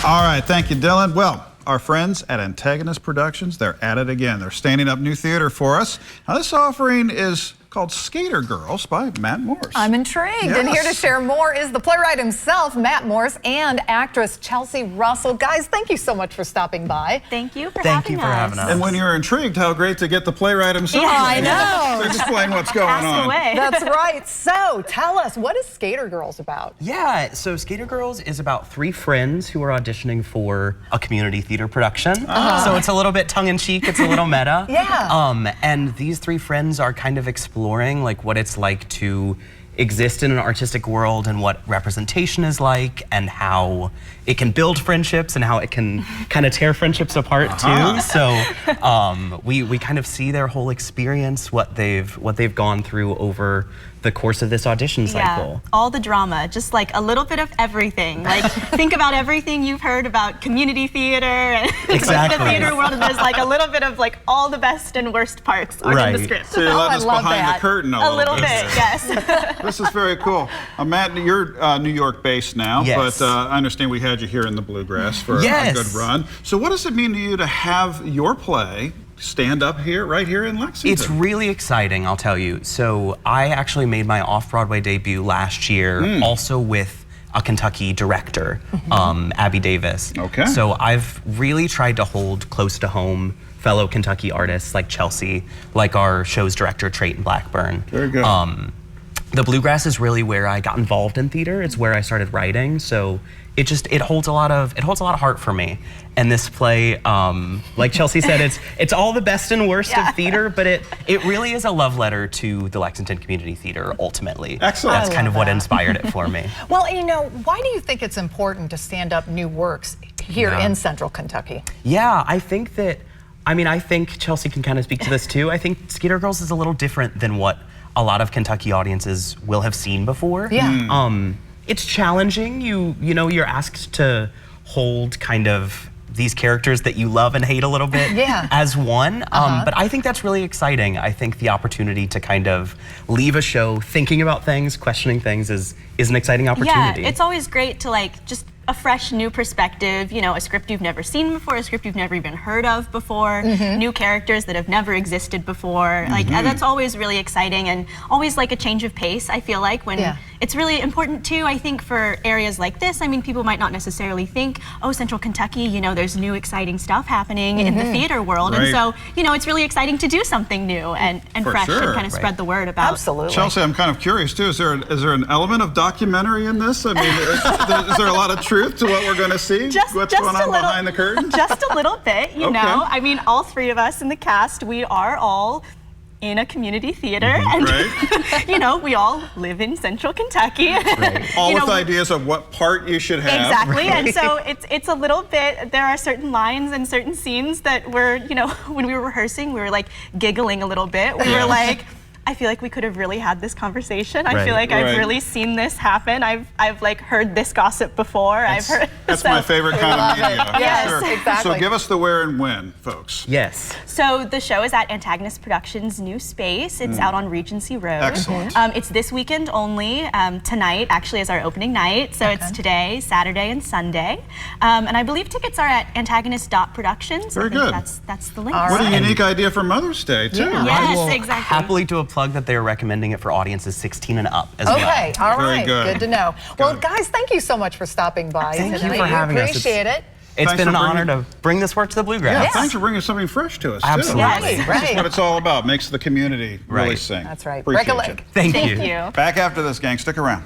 All right, thank you, Dylan. Well, our friends at Antagonist Productions, they're at it again. They're standing up new theater for us. Now, this offering is called Skater Girls by Matt Morse. I'm intrigued, and here to share more is the playwright himself, Matt Morse, and actress Chelsea Russell. Guys, thank you so much for stopping by. Thank you for having us. And when you're intrigued, how great to get the playwright himself. Yeah, I know. To explain what's going on. Away. That's right. So, tell us, what is Skater Girls about? Yeah, so Skater Girls is about 3 friends who are auditioning for a community theater production. So it's a little bit tongue-in-cheek, it's a little meta. Yeah. And these 3 friends are kind of exploring like what it's like to exist in an artistic world and what representation is like and how it can build friendships and how it can kind of tear friendships apart too. So we kind of see their whole experience, what they've gone through over the course of this audition cycle. Yeah, all the drama, just like a little bit of everything. Like think about everything you've heard about community theater and exactly. the theater world, and there's like a little bit of like all the best and worst parts are in the script. So you're letting us behind the curtain a little bit. Yes. This is very cool. Matt, you're New York based now, yes. but I understand we had you here in the Bluegrass for a good run. So what does it mean to you to have your play stand up here, right here in Lexington? It's really exciting, I'll tell you. So I actually made my off-Broadway debut last year, also with a Kentucky director, Abby Davis. Okay. So I've really tried to hold close to home fellow Kentucky artists like Chelsea, like our show's director, Trayton Blackburn. Very good. The Bluegrass is really where I got involved in theater. It's where I started writing, so it holds a lot of heart for me. And this play, like Chelsea said, it's all the best and worst of theater, but it really is a love letter to the Lexington Community Theater ultimately. Excellent. That's kind of what inspired it for me. Well, you know, why do you think it's important to stand up new works here in Central Kentucky? Yeah, I think Chelsea can kind of speak to this too. I think Skater Girls is a little different than what a lot of Kentucky audiences will have seen before. Yeah. It's challenging. You know, you're asked to hold kind of these characters that you love and hate a little bit as one. But I think that's really exciting. I think the opportunity to kind of leave a show thinking about things, questioning things is an exciting opportunity. Yeah, it's always great to like just a fresh new perspective, you know, a script you've never seen before, a script you've never even heard of before, new characters that have never existed before. Like that's always really exciting and always like a change of pace, I feel like, when it's really important too, I think, for areas like this. I mean, people might not necessarily think, oh, Central Kentucky, you know, there's new exciting stuff happening in the theater world. And so, you know, it's really exciting to do something new and fresh and kind of spread the word about. Absolutely. Chelsea, I'm kind of curious too, is there an element of documentary in this? I mean, is there a lot of truth to what we're going to see? What's going on behind the curtain? Just a little bit, you know. I mean, all 3 of us in the cast, we are all in a community theater, and you know, we all live in Central Kentucky. All with ideas of what part you should have. Exactly, and so it's a little bit, there are certain lines and certain scenes that were, you know, when we were rehearsing, we were like giggling a little bit. We were like, I feel like we could have really had this conversation. I feel like I've really seen this happen. I've like heard this gossip before. That's my favorite kind of media. Yes, exactly. So give us the where and when, folks. Yes. So the show is at Antagonist Productions' new space. It's out on Regency Road. Excellent. It's this weekend only. Tonight actually is our opening night. So it's today, Saturday, and Sunday. And I believe tickets are at Antagonist.Productions. Very good. That's the link. What a unique idea for Mother's Day, too. Yes, exactly. Happily to plug that they're recommending it for audiences 16 and up as well. Okay, all right, good to know. Well, guys, thank you so much for stopping by. Thank you for having us. Appreciate it. It's been an honor to bring this work to the Bluegrass. Yeah, thanks for bringing something fresh to us, too. Absolutely. This is what it's all about. Makes the community really sing. That's right. Appreciate Break a leg. Thank Thank you. you. Back after this, gang. Stick around.